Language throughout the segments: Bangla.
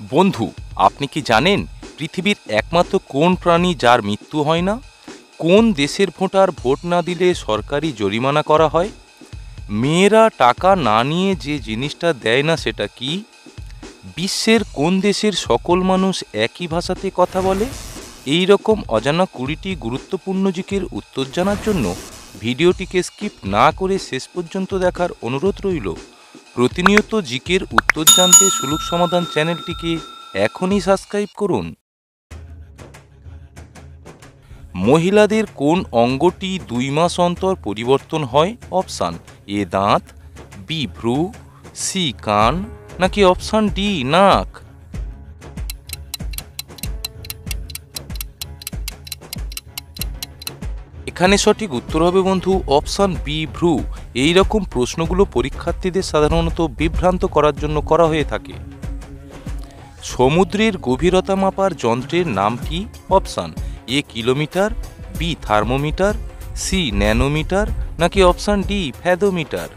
বন্ধু, আপনি কি জানেন পৃথিবীর একমাত্র কোন প্রাণী যার মৃত্যু হয় না? কোন দেশের ভোটার ভোট না দিলে সরকারি জরিমানা করা হয়? মেয়েরা টাকা না নিয়ে যে জিনিসটা দেয় না সেটা কি? বিশ্বের কোন দেশের সকল মানুষ একই ভাষাতে কথা বলে? এই রকম অজানা 20টি গুরুত্বপূর্ণ জিকের উত্তর জানার জন্য ভিডিওটিকে স্কিপ না করে শেষ পর্যন্ত দেখার অনুরোধ রইল। প্রতিনিয়ত জিকের উত্তর জানতে সুলুক সমাধান চ্যানেলটিকে এখনই সাবস্ক্রাইব করুন। মহিলাদের কোন অঙ্গটি 2 মাস অন্তর পরিবর্তন হয়? অপশান এ দাঁত, বি ভ্রু, সি কান, নাকি অপশান ডি নাক? এখানে সঠিক উত্তর হবে বন্ধু অপশান বি ভ্রু। এই রকম প্রশ্নগুলো পরীক্ষার্থীদের সাধারণত বিভ্রান্ত করার জন্য করা হয়ে থাকে। সমুদ্রের গভীরতা মাপার যন্ত্রের নাম কি? Option A kilometre, B thermometer, C nanometre, নাকি অপশান ডি ফ্যাদোমিটার?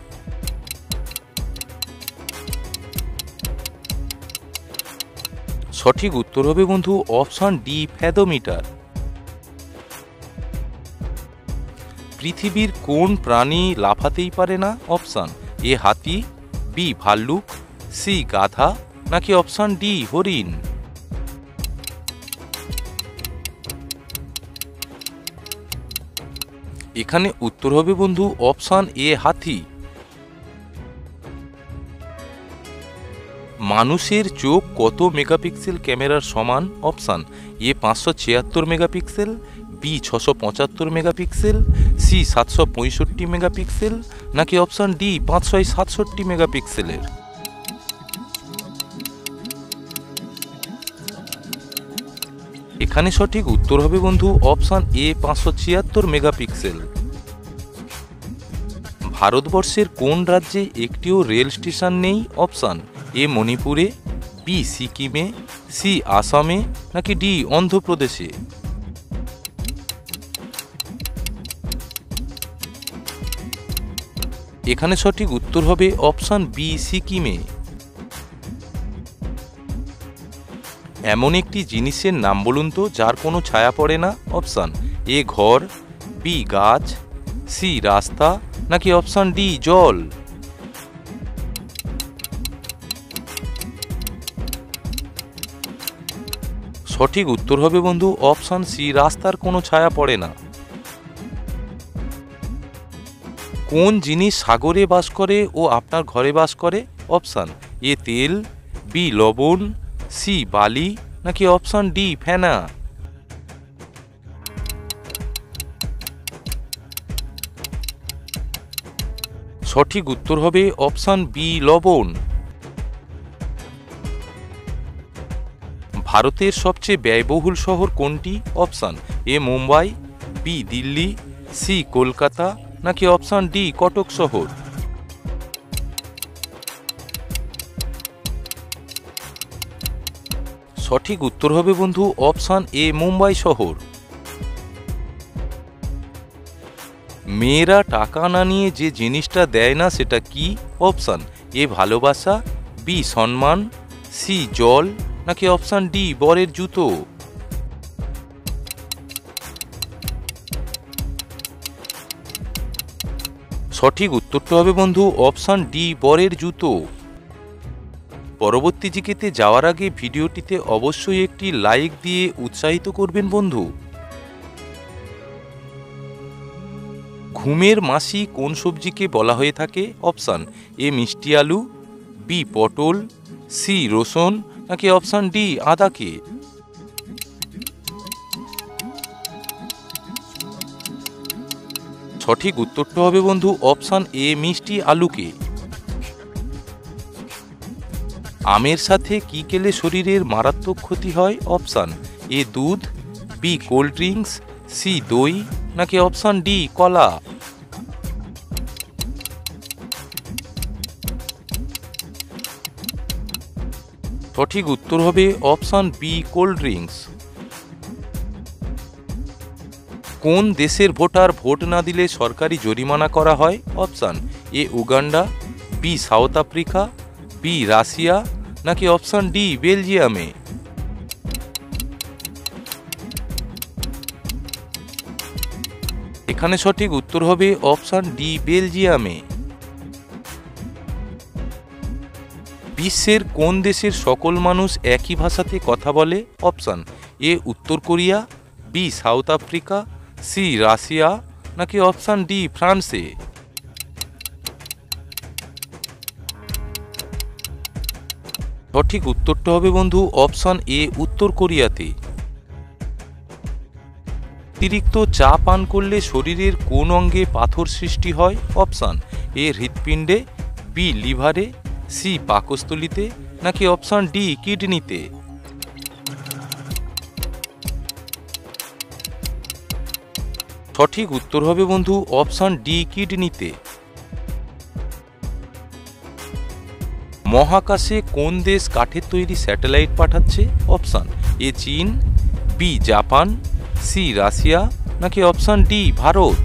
সঠিক উত্তর হবে বন্ধু অপশান ডি ফ্যাদোমিটার। পৃথিবীর কোন প্রাণী লাফাতেই পারে না? অপশান এ হাতি, বি ভাল্লুক, সি গাধা, নাকি অপশান ডি হরিণ? এখানে উত্তর হবে বন্ধু অপশান এ হাতি। মানুষের চোখ কত মেগাপিক্সেল ক্যামেরার সমান? Option A 576 megapixel, B 675 megapixel, C 765 megapixel, নাকি অপশান ডি 567 মেগাপিক্সেলের? এখানে সঠিক উত্তর হবে বন্ধু অপশান এ 576 মেগাপিক্সেল। ভারতবর্ষের কোন রাজ্যে একটিও রেল স্টেশন নেই? অপশান এ মণিপুরে, বি সিকিমে, সি আসামে, নাকি ডি অন্ধ্রপ্রদেশে? এখানে সঠিক উত্তর হবে অপশান বি সিকিমে। এমন একটি জিনিসের নাম বলুন তো যার কোনো ছায়া পড়ে না? অপশান এ ঘর, বি গাছ, সি রাস্তা, নাকি অপশান ডি জল? সঠিক উত্তর হবে বন্ধু অপশান সি রাস্তার কোনো ছায়া পড়ে না। কোন জিনিস সাগরে বাস করে ও আপনার ঘরে বাস করে? অপশান এ তেল, বি লবণ, সি বালি, নাকি অপশান ডি ফেনা? সঠিক উত্তর হবে অপশান বি লবণ। ভারতের সবচেয়ে ব্যয়বহুল শহর কোনটি? Option A Mumbai, B Delhi, C Kolkata, নাকি অপশান ডি কটক শহর? সঠিক উত্তর হবে বন্ধু অপশান এ মুম্বাই শহর। মেয়েরা টাকা না নিয়ে যে জিনিসটা দেয় না সেটা কি? অপশান এ ভালোবাসা, বি সম্মান, সি জল, নাকি অপশান ডি বরের জুতো? সঠিক উত্তরটা হবে বন্ধু অপশান ডি বরের জুতো। পরবর্তী জিকেতে যাওয়ার আগে ভিডিওটিতে অবশ্যই একটি লাইক দিয়ে উৎসাহিত করবেন বন্ধু। ঘুমের মাসি কোন সবজিকে বলা হয়ে থাকে? অপশান এ মিষ্টি আলু, বি পটল, সি রসুন, নাকি অপশান ডি আদাকে? সঠিক উত্তরটা হবে বন্ধু অপশান এ মিষ্টি আলুকে। আমের সাথে কি খেলে শরীরের মারাত্মক ক্ষতি হয়? অপশান এ দুধ, বি কোল্ড ড্রিঙ্কস, সি দই, নাকি অপশান ডি কলা? সঠিক উত্তর হবে অপশান বি কোল্ড ড্রিঙ্কস। কোন দেশের ভোটার ভোট না দিলে সরকারি জরিমানা করা হয়? Option A Uganda, B South Africa, B Russia, নাকি অপশান ডি বেলজিয়ামে? এখানে সঠিক উত্তর হবে অপশান ডি বেলজিয়ামে। বিশ্বের কোন দেশের সকল মানুষ একই ভাষাতে কথা বলে? অপশান এ উত্তর Korea, B South Africa, C Russia, নাকি অপশান ডি ফ্রান্সে? সঠিক উত্তরটা হবে বন্ধু অপশান এ উত্তর কোরিয়াতে। অতিরিক্ত চা পান করলে শরীরের কোন অঙ্গে পাথর সৃষ্টি হয়? অপশান এ হৃৎপিণ্ডে, বি লিভারে, সি পাকস্থলীতে, নাকি অপশান ডি কিডনিতে? সঠিক উত্তর হবে বন্ধু অপশান ডি কিডনিতে। মহাকাশে কোন দেশ কাঠের তৈরি স্যাটেলাইট পাঠাচ্ছে? অপশান এ চীন, বি জাপান, সি রাশিয়া, নাকি অপশান ডি ভারত?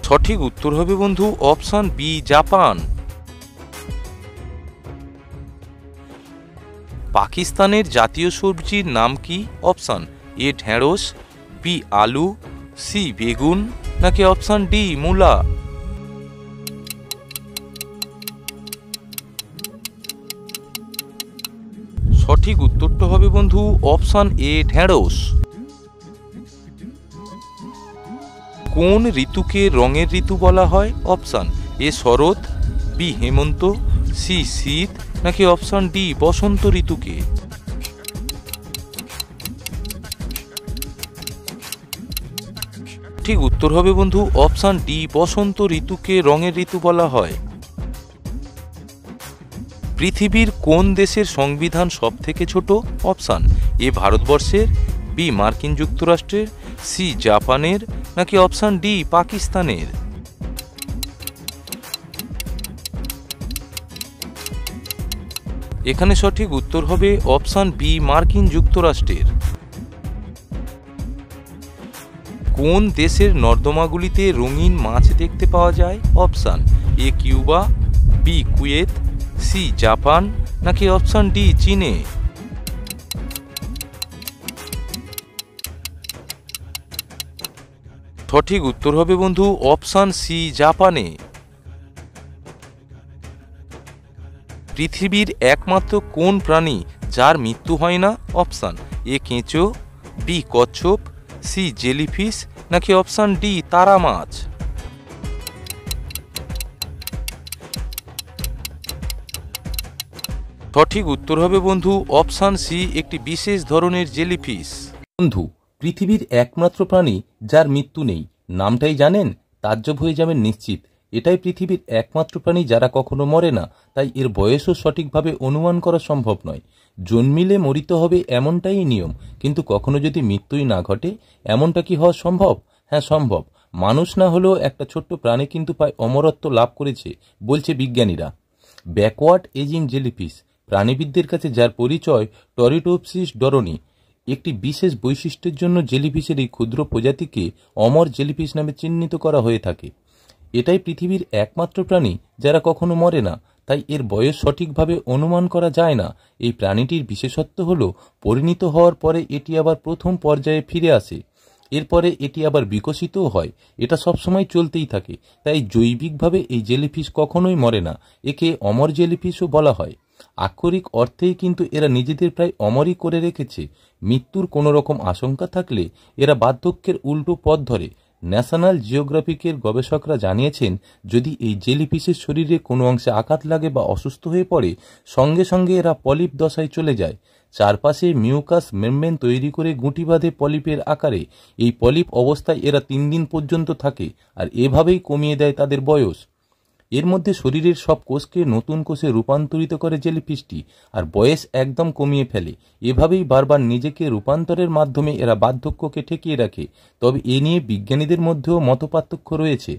সঠিক উত্তর হবে বন্ধু অপশান বি জাপান। পাকিস্তানের জাতীয় সবজির নাম কি? অপশান এ ঢেঁড়স, বি আলু, সি বেগুন, নাকি অপশান ডি মূলা? সঠিক উত্তরটা হবে বন্ধু অপশান এ ঢেঁড়স। কোন ঋতুকে রঙের ঋতু বলা হয়? অপশান এ শরৎ, বি হেমন্ত, সি শীত, নাকি অপশান ডি বসন্ত ঋতুকে? ঠিক উত্তর হবে বন্ধু অপশান ডি বসন্ত ঋতুকে রঙের ঋতু বলা হয়। পৃথিবীর কোন দেশের সংবিধান সব থেকে ছোট? অপশান এ ভারতবর্ষের, বি মার্কিন যুক্তরাষ্ট্রের, সি জাপানের, নাকি অপশান ডি পাকিস্তানের? এখানে সঠিক উত্তর হবে অপশান বি মার্কিন যুক্তরাষ্ট্রের। কোন দেশের নর্দমাগুলিতে রঙিন মাছ দেখতে পাওয়া যায়? Option A Cuba, B Kuwait, C Japan, নাকি অপশান ডি চীনে? সঠিক উত্তর হবে বন্ধু অপশান সি জাপানে। পৃথিবীর একমাত্র কোন প্রাণী যার মৃত্যু হয় না? অপশান এ কেঁচো, বি কচ্ছপ, সি জেলিফিশ, নাকি অপশান ডি তারা মাছ? সঠিক উত্তর হবে বন্ধু অপশান সি একটি বিশেষ ধরনের জেলিফিশ। বন্ধু, পৃথিবীর একমাত্র প্রাণী যার মৃত্যু নেই নামটাই জানেন? তাজ্জব হয়ে যাবেন নিশ্চিত। এটাই পৃথিবীর একমাত্র প্রাণী যারা কখনো মরে না, তাই এর বয়সও সঠিকভাবে অনুমান করা সম্ভব নয়। জন্মিলে মরিতে হবে এমনটাই নিয়ম, কিন্তু কখনো যদি মৃত্যুই না ঘটে এমনটা কি হওয়া সম্ভব? হ্যাঁ সম্ভব। মানুষ না হলেও একটা ছোট্ট প্রাণী কিন্তু প্রায় অমরত্ব লাভ করেছে বলছে বিজ্ঞানীরা। ব্যাকওয়ার্ড এজিং জেলিফিশ প্রাণীবিদদের কাছে যার পরিচয় টরিটোপসিস ডরনি, একটি বিশেষ বৈশিষ্ট্যের জন্য জেলিফিশের এই ক্ষুদ্র প্রজাতিকে অমর জেলিফিশ নামে চিহ্নিত করা হয়ে থাকে। এটাই পৃথিবীর একমাত্র প্রাণী যারা কখনো মরে না, তাই এর বয়স সঠিকভাবে অনুমান করা যায় না। এই প্রাণীটির বিশেষত্ব হল পরিণত হওয়ার পরে এটি আবার প্রথম পর্যায়ে ফিরে আসে, এরপরে এটি আবার বিকশিতও হয়। এটা সবসময় চলতেই থাকে, তাই জৈবিকভাবে এই জেলিফিশ কখনোই মরে না। একে অমর জেলিফিশও বলা হয়। আক্ষরিক অর্থেই কিন্তু এরা নিজেদের প্রায় অমরই করে রেখেছে। মৃত্যুর কোনো রকম আশঙ্কা থাকলে এরা বার্ধক্যের উল্টো পথ ধরে। ন্যাশনাল জিওগ্রাফিকের গবেষকরা জানিয়েছেন, যদি এই জেলিফিশের শরীরে কোনো অংশে আঘাত লাগে বা অসুস্থ হয়ে পড়ে, সঙ্গে সঙ্গে এরা পলিপ দশায় চলে যায়। চারপাশে মিউকাস মেমব্রেন তৈরি করে গুঁটি বাঁধে পলিপের আকারে। এই পলিপ অবস্থায় এরা 3 দিন পর্যন্ত থাকে, আর এভাবেই কমিয়ে দেয় তাদের বয়স। এর মধ্যে শরীরের সব কোষকে নতুন কোষে রূপান্তরিত করে জেলিফিশটি, আর বয়স একদম কমিয়ে ফেলে। এভাবেই বারবার নিজেকে রূপান্তরের মাধ্যমে এরা বার্ধক্যকে ঠেকিয়ে রাখে। তবে এ নিয়ে বিজ্ঞানীদের মধ্যেও মতপার্থক্য রয়েছে।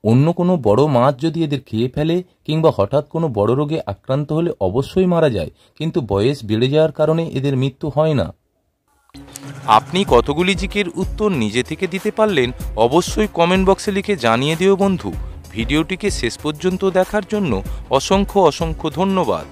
অন্য কোনো বড় মাছ যদি এদের খেয়ে ফেলে কিংবা হঠাৎ কোনো বড় রোগে আক্রান্ত হলে অবশ্যই মারা যায়, কিন্তু বয়স বেড়ে যাওয়ার কারণে এদের মৃত্যু হয় না। আপনি কতগুলি জিকের উত্তর নিজে থেকে দিতে পারলেন অবশ্যই কমেন্ট বক্সে লিখে জানিয়ে দিও বন্ধু। ভিডিওটিকে শেষ পর্যন্ত দেখার জন্য অসংখ্য অসংখ্য ধন্যবাদ।